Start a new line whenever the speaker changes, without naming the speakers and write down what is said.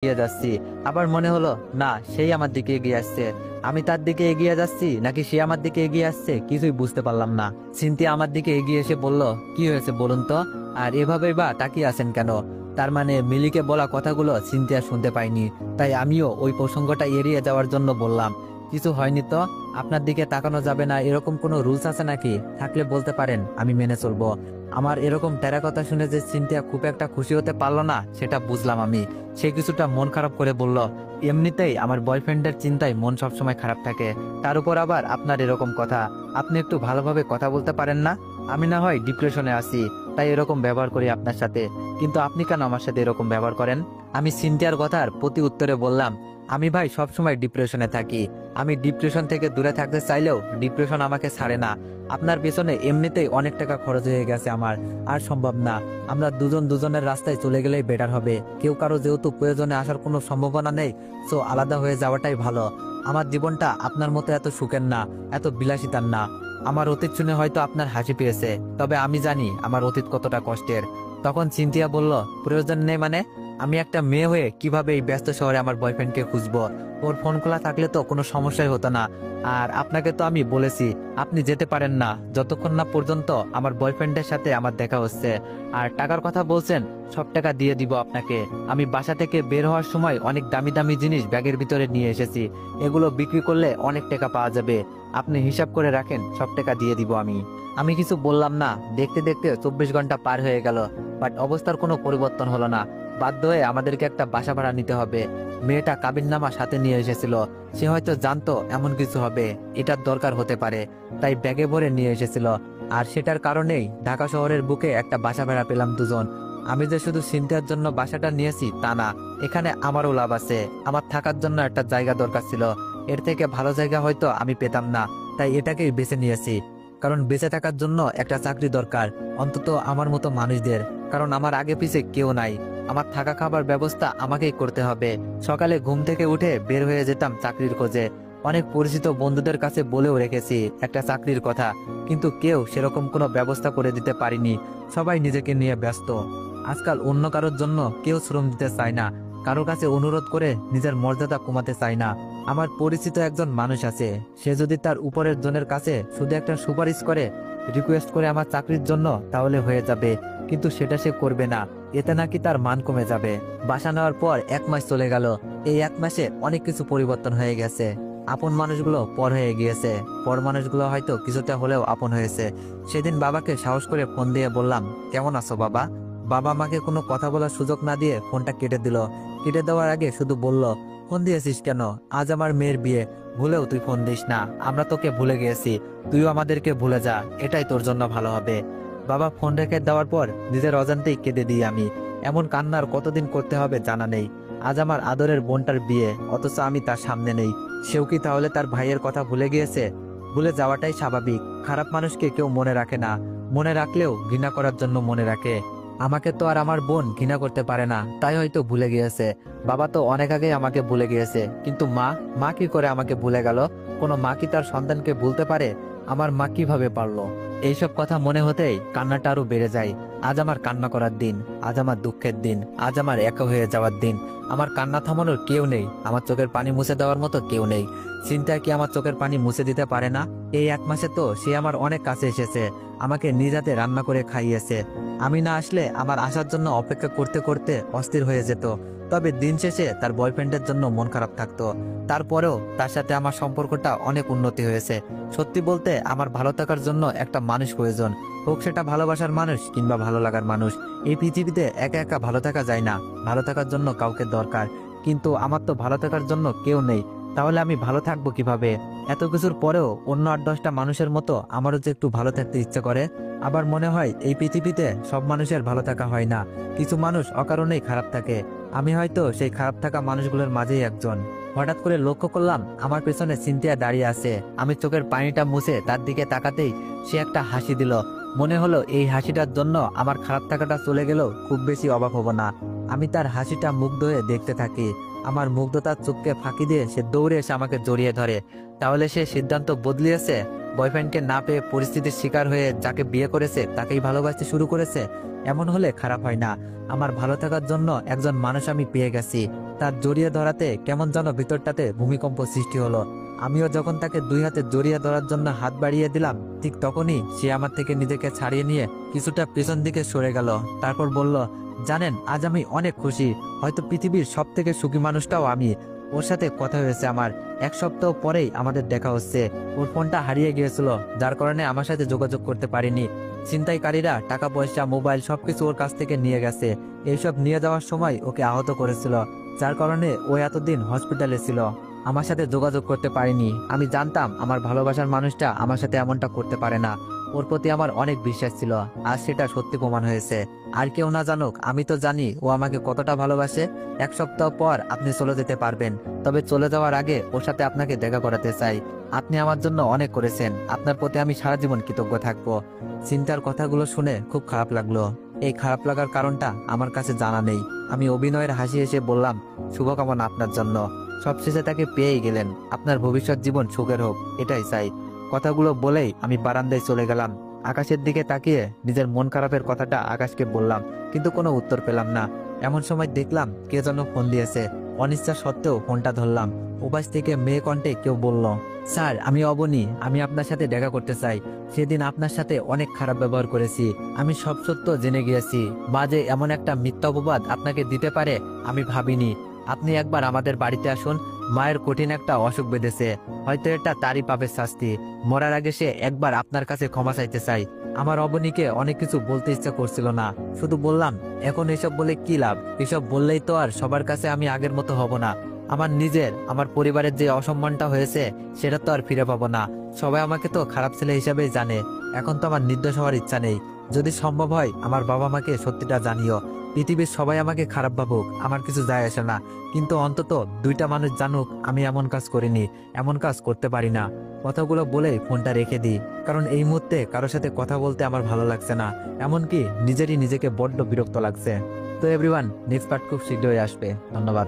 এগিয়ে যাচ্ছি, আবার মনে হলো না সেই আমার দিকে এগিয়ে আসছে। আমি তার দিকে এগিয়ে যাচ্ছি নাকি সে আমার দিকে এগিয়ে আসছে কিছুই বুঝতে পারলাম না। সিনথিয়া আমার দিকে এগিয়ে এসে বলল, কি হয়েছে বলুন তো, আর এভাবেই বা তাকিয়ে আছেন কেন? তার মানে মিলিকে বলা কথাগুলো সিনথিয়া শুনতে পাইনি, তাই আমিও ওই প্রসঙ্গটা এড়িয়ে যাওয়ার জন্য বললাম, কিছু হয়নি তো, আপনার দিকে তাকানো যাবে না এরকম কোনো রুলস আছে নাকি? থাকলে বলতে পারেন, আমি মেনে চলবো। আমার এরকম টেরা কথা শুনে যে সিনথিয়া খুব একটা খুশি হতে পারলো না সেটা বুঝলাম আমি। সে কিছুটা মন খারাপ করে বলল, এমনিতেই আমার বয়ফ্রেন্ডের চিন্তায় মন সবসময় খারাপ থাকে, তার উপর আবার আপনার এরকম কথা। আপনি একটু ভালোভাবে কথা বলতে পারেন না? আমি না হয় ডিপ্রেশনে আছি তাই এরকম ব্যবহার করি আপনার সাথে, কিন্তু আপনি কেন আমার সাথে এরকম ব্যবহার করেন? আমি সিনথিয়ার কথার প্রতি উত্তরে বললাম, আমি ভাই সবসময় ডিপ্রেশনে থাকি। আমি ডিপ্রেশন থেকে দূরে থাকতে চাইলেও ডিপ্রেশন আমাকে ছাড়ে না। আপনার পেছনে এমনিতেই অনেক টাকা খরচ হয়ে গেছে আমার, আর সম্ভব না। আমরা দুজন দুজনের রাস্তায় চলে গেলেই বেটার হবে। কেউ কারো যেহেতু প্রয়োজনে আসার কোনো সম্ভাবনা নেই, সো আলাদা হয়ে যাওয়াটাই ভালো। আমার জীবনটা আপনার মতো এত সুখের না, এত বিলাসিতার না। আমার অতীত শুনে হয়তো আপনার হাসি পেয়েছে, তবে আমি জানি আমার অতীত কতটা কষ্টের। তখন সিনথিয়া বলল, প্রয়োজন নেই মানে? আমি একটা মেয়ে হয়ে কিভাবে এই ব্যস্ত শহরে আমার বয়ফ্রেন্ডকে খুঁজবো? ওর ফোন খোলা থাকলে তো কোনো সমস্যাই হতো না। আর আপনাকে তো আমি বলেছি আপনি যেতে পারেন না যতক্ষণ না পর্যন্ত আমার বয়ফ্রেন্ডের সাথে আমার দেখা হচ্ছে। আর টাকার কথা বলছেন, সব টাকা দিয়ে দিব আপনাকে। আমি বাসা থেকে বের হওয়ার সময় অনেক দামি দামি জিনিস ব্যাগের ভিতরে নিয়ে এসেছি, এগুলো বিক্রি করলে অনেক টাকা পাওয়া যাবে। আপনি হিসাব করে রাখেন, সব টাকা দিয়ে দিব আমি। আমি কিছু বললাম না। দেখতে দেখতে 24 ঘন্টা পার হয়ে গেল, বাট অবস্থার কোনো পরিবর্তন হলো না। বাধ্য হয়ে আমাদেরকে একটা বাসা ভাড়া নিতে হবে। মেয়েটা কাবিননামা সাথে নিয়ে এসেছিল, সে হয়তো জানতো এমন কিছু হবে, এটার দরকার হতে পারে, তাই ব্যাগে ভরে নিয়ে এসেছিল। আর সেটার কারণেই ঢাকা শহরের বুকে একটা বাসা ভাড়া পেলাম দুজন। আমি যে শুধু সিনথিয়ার জন্য বাসাটা নিয়েছি তা না, এখানে আমারও লাভ আছে। আমার থাকার জন্য একটা জায়গা দরকার ছিল, এর থেকে ভালো জায়গা হয়তো আমি পেতাম না, তাই এটাকেই বেছে নিয়েছি। কারণ বেঁচে থাকার জন্য একটা চাকরি দরকার, অন্তত আমার মতো মানুষদের। কারণ আমার আগে পিছে কেউ নাই, আমার থাকা খাবার ব্যবস্থা আমাকেই করতে হবে। সকালে ঘুম থেকে উঠে বের হয়ে যেতাম চাকরির খোঁজে। অনেক পরিচিত বন্ধুদের কাছে বলেও রেখেছি একটা চাকরির কথা, কিন্তু কেউ সেরকম কোনো ব্যবস্থা করে দিতে পারিনি। সবাই নিজেকে নিয়ে ব্যস্ত। আজকাল অন্য কারোর জন্য কেউ শ্রম দিতে চায় না, কারো কাছে অনুরোধ করে নিজের মর্যাদা কমাতে চায় না। আমার পরিচিত একজন মানুষ আছে, সে যদি তার উপরের জনের কাছে শুধু একটা সুপারিশ করে, রিকোয়েস্ট করে আমার চাকরির জন্য, তাহলে হয়ে যাবে। কিন্তু সেটা সে করবে না, এতে নাকি তার মান কমে যাবে। বাসা নেওয়ার পর 1 মাস চলে গেল। এই 1 মাসে অনেক কিছু পরিবর্তন হয়ে গেছে। আপন মানুষগুলো পর হয়ে গিয়েছে, পর মানুষগুলো হয়তো কিছুটা হলেও আপন হয়েছে। সেদিন বাবাকে সাহস করে ফোন দিয়ে বললাম, কেমন আছো বাবা? বাবা আমাকে কোনো কথা বলার সুযোগ না দিয়ে ফোনটা কেটে দিল। কেটে দেওয়ার আগে শুধু বলল, ফোন দিয়েছিস কেন? আজ আমার মেয়ের বিয়ে, ভুলেও তুই ফোন দিস না। আমরা তোকে ভুলে গিয়েছি, তুইও আমাদেরকে ভুলে যা, এটাই তোর জন্য ভালো হবে। বাবা ফোন রেখে দেওয়ার পর নিজের অজান্তেই কেঁদে দিই আমি। এমন কান্নার কতদিন করতে হবে জানা নেই। আজ আমার আদরের বোনটার বিয়ে, অথচ আমি তার সামনে নেই। সেও কি তাহলে তার ভাইয়ের কথা ভুলে গিয়েছে? ভুলে যাওয়াটাই স্বাভাবিক। খারাপ মানুষকে কেউ মনে রাখে না, মনে রাখলেও ঘৃণা করার জন্য মনে রাখে। আমাকে তো আর আমার বোন ঘৃণা করতে পারে না, তাই হয়তো ভুলে গিয়েছে। বাবা তো অনেক আগেই আমাকে ভুলে গিয়েছে, কিন্তু মা, মা কি করে আমাকে ভুলে গেল? কোনো মা কি তার সন্তানকে ভুলতে পারে? আমার মা কিভাবে পারলো? এইসব কথা মনে হতেই কান্নাটা আরো বেড়ে যায়। আজ আমার কান্না করার দিন, আজ আমার দুঃখের দিন, আজ আমার একা হয়ে যাওয়ার দিন। আমার কান্না থামানোর কেউ নেই, আমার চোখের পানি মুছে দেওয়ার মতো কেউ নেই। চিন্তা কি আমার চোখের পানি মুছে দিতে পারে না? এই 1 মাসে তো সে আমার অনেক কাছে এসেছে, আমাকে নিজ হাতে রান্না করে খাইয়েছে। আমি না আসলে আমার আসার জন্য অপেক্ষা করতে করতে অস্থির হয়ে যেত। তবে দিন শেষে তার বয়ফ্রেন্ডের জন্য মন খারাপ থাকতো। তারপরেও তার সাথে আমার সম্পর্কটা অনেক উন্নতি হয়েছে। সত্যি বলতে আমার ভালো থাকার জন্য একটা মানুষ প্রয়োজন, হোক সেটা ভালোবাসার মানুষ কিংবা ভালো লাগার মানুষ। এই পৃথিবীতে একা একা ভালো থাকা যায় না, ভালো থাকার জন্য কাউকে দরকার। কিন্তু আমার তো ভালো থাকার জন্য কেউ নেই, তাহলে আমি ভালো থাকবো কিভাবে? এত কিছুর পরেও অন্য 8-10টা মানুষের মতো আমারও যে একটু ভালো থাকতে ইচ্ছে করে। আবার মনে হয় এই পৃথিবীতে সব মানুষের ভালো থাকা হয় না, কিছু মানুষ অকারণেই খারাপ থাকে। আমি হয়তো সেই খারাপ থাকা মানুষগুলোর মাঝেই একজন। হঠাৎ করে লক্ষ্য করলাম আমার পেছনে সিনথিয়া দাঁড়িয়ে আছে। আমি চোখের পানিটা মুছে তার দিকে তাকাতেই সে একটা হাসি দিল। মনে হলো এই হাসিটার জন্য আমার খারাপ থাকাটা চলে গেলেও খুব বেশি অবাক হব না। আমি তার হাসিটা মুগ্ধ হয়ে দেখতে থাকি। আমার মুগ্ধতার চোখকে ফাঁকি দিয়ে সে দৌড়ে এসে আমাকে জড়িয়ে ধরে। তাহলে সে সিদ্ধান্ত বদলিয়েছে? বয়ফ্রেন্ডকে না পেয়ে পরিস্থিতির শিকার হয়ে যাকে বিয়ে করেছে তাকেই ভালোবাসতে শুরু করেছে। এমন হলে খারাপ হয় না। আমার ভালো থাকার জন্য একজন মানুষ আমি পেয়ে গেছি। তার জড়িয়ে ধরাতে কেমন যেন ভিতরটাতে ভূমিকম্প সৃষ্টি হলো। আমিও যখন তাকে দুই হাতে জড়িয়ে ধরার জন্য হাত বাড়িয়ে দিলাম, ঠিক তখনই সে আমার থেকে নিজেকে ছাড়িয়ে নিয়ে কিছুটা পেছন দিকে সরে গেল। তারপর বলল, জানেন আজ আমি অনেক খুশি, হয়তো পৃথিবীর সব থেকে সুখী মানুষটাও আমি। ওর সাথে কথা হয়েছে আমার, 1 সপ্তাহ পরেই আমাদের দেখা হচ্ছে। ওর ফোনটা হারিয়ে গিয়েছিল, যার কারণে আমার সাথে যোগাযোগ করতে পারিনি। ছিনতাইকারীরা টাকা পয়সা মোবাইল সবকিছু ওর কাছ থেকে নিয়ে গেছে। এইসব নিয়ে যাওয়ার সময় ওকে আহত করেছিল, যার কারণে ও এতদিন হসপিটালে ছিল। আমার সাথে যোগাযোগ করতে পারিনি। আমি জানতাম আমার ভালোবাসার মানুষটা আমার সাথে এমনটা করতে পারে না। ওর প্রতি আমার অনেক বিশ্বাস ছিল, আজ সেটা সত্যি প্রমাণ হয়েছে। আর কেউ না জানুক, আমি তো জানি ও আমাকে কতটা ভালোবাসে। 1 সপ্তাহ পর আপনি চলে যেতে পারবেন, তবে চলে যাওয়ার আগে ওর সাথে আপনাকে দেখা করাতে চাই। আপনি আমার জন্য অনেক করেছেন, আপনার প্রতি আমি সারা জীবন কৃতজ্ঞ থাকবো। চিন্তার কথাগুলো শুনে খুব খারাপ লাগলো। এই খারাপ লাগার কারণটা আমার কাছে জানা নেই। আমি অভিনয়ের হাসি হেসে বললাম, শুভকামনা আপনার জন্য। সবশেষে তাকে পেয়েই গেলেন। আপনার ভবিষ্যৎ জীবন সুখের হোক, এটাই চাই। কথাগুলো বলেই আমি বারান্দায় চলে গেলাম। আকাশের দিকে তাকিয়ে নিজের মন খারাপের কথাটা আকাশকে বললাম, কিন্তু কোনো উত্তর পেলাম না। এমন সময় দেখলাম কে যেন ফোন দিয়েছে। অনিচ্ছা সত্ত্বেও ফোনটা ধরলাম। ওপাশ থেকে মেয়ে কণ্ঠে কেউ বলল, স্যার আমি অবনী, আমি আপনার সাথে দেখা করতে চাই। সেদিন আপনার সাথে অনেক খারাপ ব্যবহার করেছি। আমি সব সত্য জেনে গিয়েছি। বাজে এমন একটা মিথ্যা অপবাদ আপনাকে দিতে পারে আমি ভাবিনি। আপনি একবার আমাদের বাড়িতে আসুন। মায়ের কঠিন একটা অসুখ বেঁধেছে, হয়তো এটা তারই পাপের শাস্তি। মরার আগে সে একবার আপনার কাছে ক্ষমা চাইতে চাই। আমার অবনীকে অনেক কিছু বলতে ইচ্ছা করছিল না, শুধু বললাম, এখন এসব বলে কি লাভ? এসব বললেই তো আর সবার কাছে আমি আগের মতো হব না। আমার নিজের, আমার পরিবারের যে অসম্মানটা হয়েছে সেটা তো আর ফিরে পাবো না। সবাই আমাকে তো খারাপ ছেলে হিসাবেই জানে। এখন তো আমার নির্দোষ হওয়ার ইচ্ছা নেই। যদি সম্ভব হয় আমার বাবা মাকে সত্যিটা জানিও। পৃথিবীর সবাই আমাকে খারাপ ভাবুক, আমার কিছু যায় আসে না, কিন্তু অন্তত 2টা মানুষ জানুক আমি এমন কাজ করিনি, এমন কাজ করতে পারি না। কথাগুলো বলে ফোনটা রেখে দিই, কারণ এই মুহূর্তে কারোর সাথে কথা বলতে আমার ভালো লাগছে না। এমনকি নিজেরই নিজেকে বড্ড বিরক্ত লাগছে। তো এভরিওয়ান, নেক্সট পার্ট খুব শীঘ্রই আসবে। ধন্যবাদ।